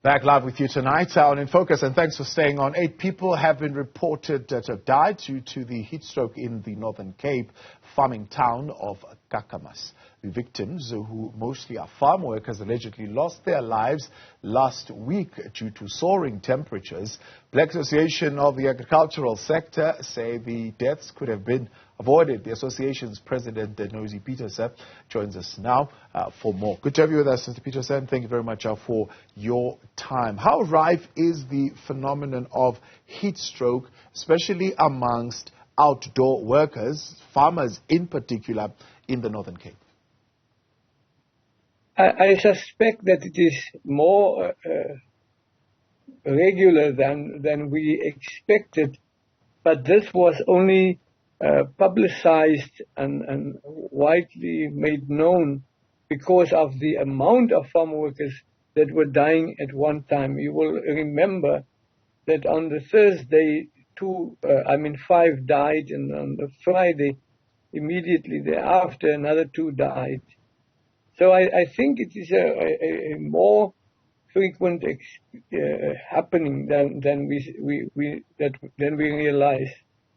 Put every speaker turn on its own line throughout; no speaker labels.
Back live with you tonight on In Focus, and thanks for staying on. 8 people have been reported to have died due to the heat stroke in the Northern Cape farming town of Kakamas. The victims, who mostly are farm workers, allegedly lost their lives last week due to soaring temperatures. Black Association of the Agricultural Sector say the deaths could have been avoided. The association's president, Nosey Pieterse, joins us now for more. Good to have you with us, Mr. Pieterse, and thank you very much for your time. How rife is the phenomenon of heat stroke, especially amongst outdoor workers, farmers in particular, in the Northern Cape?
I suspect that it is more regular than we expected, but this was only publicized and widely made known because of the amount of farm workers that were dying at one time. You will remember that on the Thursday, 5 died, and on the Friday, immediately thereafter, another 2 died. So I think it is a more frequent happening than we realize.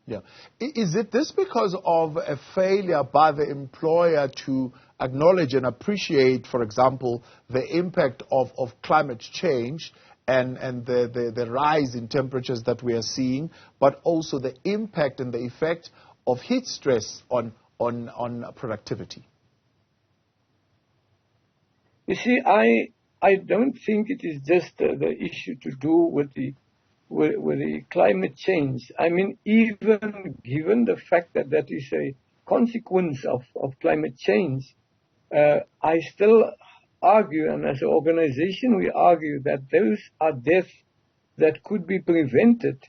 Yeah. Is it this because of a failure by the employer to acknowledge and appreciate, for example, the impact of climate change and the rise in temperatures that we are seeing, but also the impact and the effect of heat stress on productivity?
You see, I don't think it is just the issue to do with the climate change. I mean, even given the fact that that is a consequence of climate change, I still argue, and as an organization we argue, that those are deaths that could be prevented.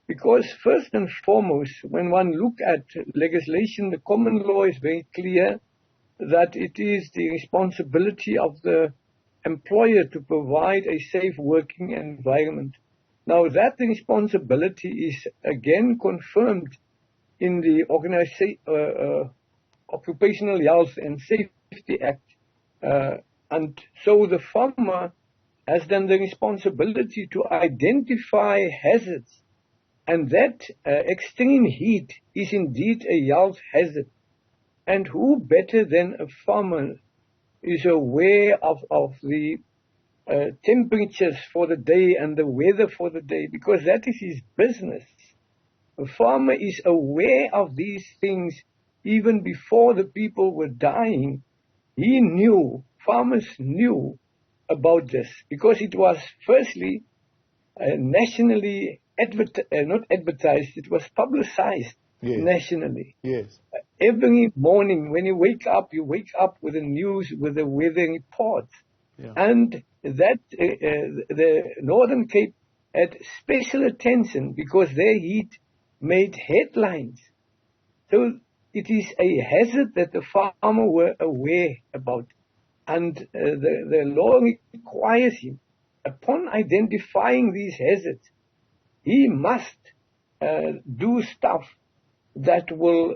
Because first and foremost, when one look at legislation, the common law is very clear that it is the responsibility of the employer to provide a safe working environment. Now, that responsibility is again confirmed in the Occupational Health and Safety Act. And so the farmer has then the responsibility to identify hazards. And that extreme heat is indeed a health hazard. And who better than a farmer is aware of the temperatures for the day and the weather for the day, because that is his business. A farmer is aware of these things even before the people were dying. Farmers knew about this, because it was firstly nationally not advertised, it was publicized. Yes. Nationally.
Yes.
Every morning when you wake up with the news, with the weather report. Yeah. And that the Northern Cape had special attention because their heat made headlines. So it is a hazard that the farmer were aware about. And the law requires him, upon identifying these hazards, he must do stuff that will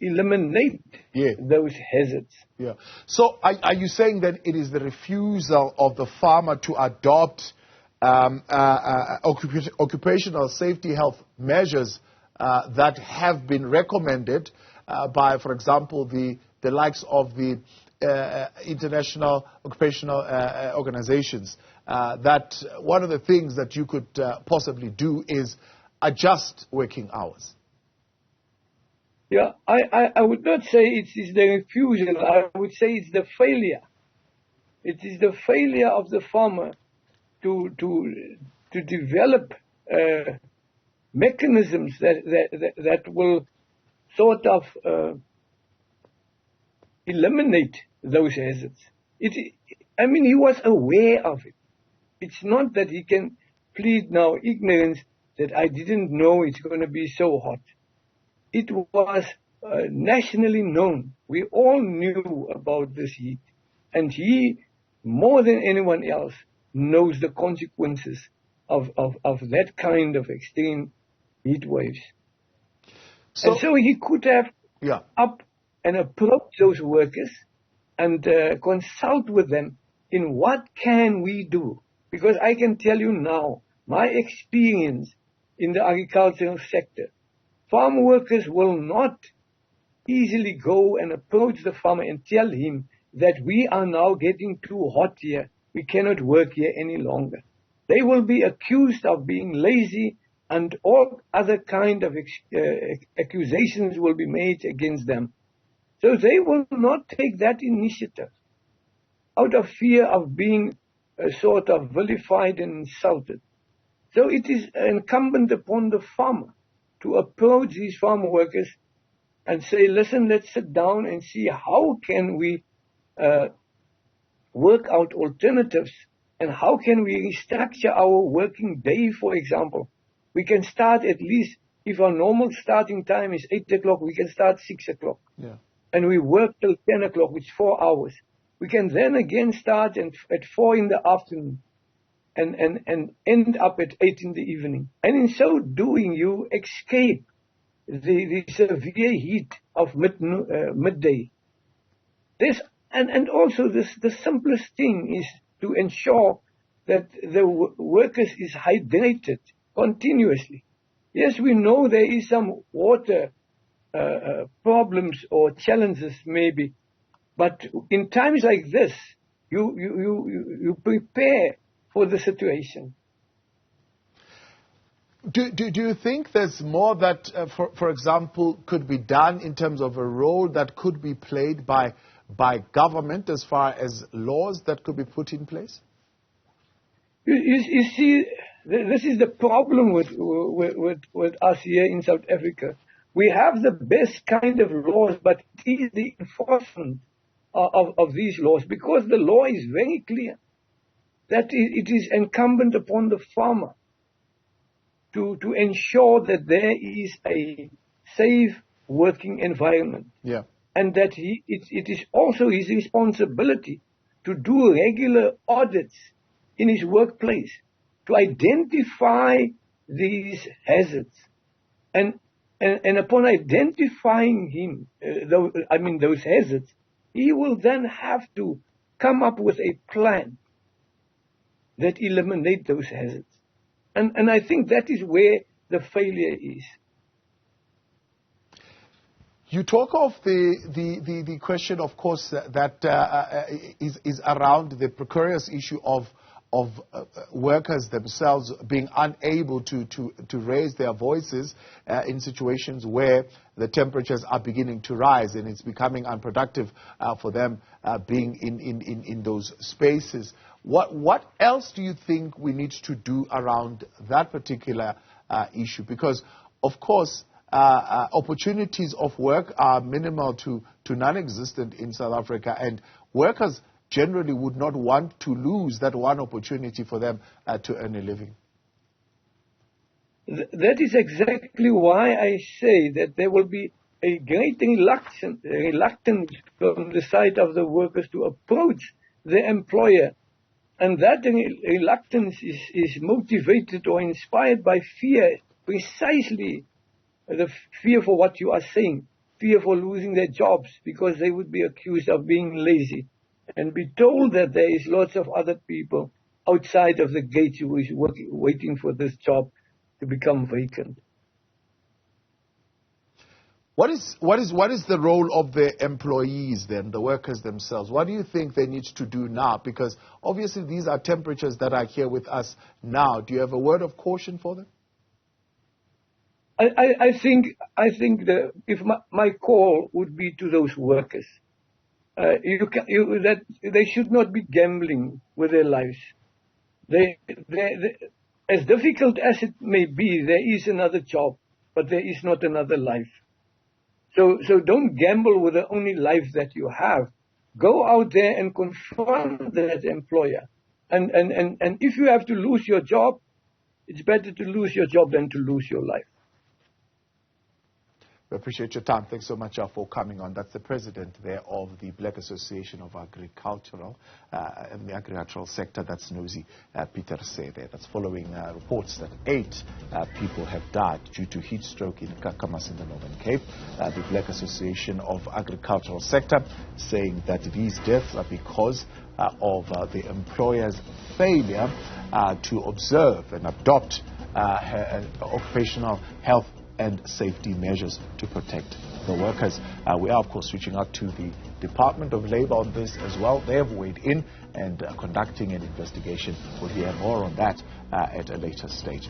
eliminate those hazards.
Yeah. So are you saying that it is the refusal of the farmer to adopt occupational safety health measures that have been recommended by, for example, the likes of the international occupational organizations, that one of the things that you could possibly do is adjust working hours?
Yeah, I would not say it is the refusal. I would say it's the failure. It is the failure of the farmer to develop mechanisms that will sort of eliminate those hazards. He was aware of it. It's not that he can plead now ignorance that I didn't know it's going to be so hot. It was nationally known. We all knew about this heat. And he, more than anyone else, knows the consequences of that kind of extreme heat waves. So he could have up and approached those workers and consult with them in what can we do. Because I can tell you now, my experience in the agricultural sector, farm workers will not easily go and approach the farmer and tell him that we are now getting too hot here, we cannot work here any longer. They will be accused of being lazy, and all other kind of accusations will be made against them. So they will not take that initiative out of fear of being sort of vilified and insulted. So it is incumbent upon the farmer to approach these farm workers and say, listen, let's sit down and see how can we work out alternatives, and how can we restructure our working day, for example. We can start at least, if our normal starting time is 8 o'clock, we can start 6 o'clock.
Yeah.
And we work till 10 o'clock, which is 4 hours. We can then again start at 4 in the afternoon and end up at 8 in the evening. And in so doing, you escape the severe heat of midday. And also the simplest thing is to ensure that the workers is hydrated continuously. Yes, we know there is some water problems or challenges maybe, but in times like this, you prepare for the situation.
Do you think there's more that, for example, could be done in terms of a role that could be played by government as far as laws that could be put in place?
You see, this is the problem with us here in South Africa. We have the best kind of laws, but it is the enforcement of these laws, because the law is very clear that it is incumbent upon the farmer to ensure that there is a safe working environment.
Yeah.
And that it is also his responsibility to do regular audits in his workplace to identify these hazards. And upon identifying those hazards, he will then have to come up with a plan that eliminates those hazards. And I think that is where the failure is.
You talk of the question, of course, that is around the precarious issue of workers themselves being unable to raise their voices in situations where the temperatures are beginning to rise, and it's becoming unproductive for them being in those spaces. What else do you think we need to do around that particular issue? Because, of course, opportunities of work are minimal to non-existent in South Africa, and workers generally would not want to lose that one opportunity for them to earn a living.
That is exactly why I say that there will be a great reluctance from the side of the workers to approach the employer. And that reluctance is motivated or inspired by fear, precisely the fear for what you are saying, fear for losing their jobs because they would be accused of being lazy and be told that there is lots of other people outside of the gate who is waiting for this job to become vacant.
What is the role of the employees then, the workers themselves? What do you think they need to do now? Because obviously these are temperatures that are here with us now. Do you have a word of caution for them?
I think that if my call would be to those workers, that they should not be gambling with their lives. They, as difficult as it may be, there is another job, but there is not another life. So don't gamble with the only life that you have. Go out there and confront that employer. And if you have to lose your job, it's better to lose your job than to lose your life.
We appreciate your time. Thanks so much for coming on. That's the president there of the Black Association of Agricultural and the agricultural sector. That's Nosey Pieterse there. That's following reports that 8 people have died due to heat stroke in Kakamas in the Northern Cape. The Black Association of Agricultural sector saying that these deaths are because of the employer's failure to observe and adopt occupational health and safety measures to protect the workers. We are, of course, reaching out to the Department of Labour on this as well. They have weighed in and conducting an investigation. We'll hear more on that at a later stage.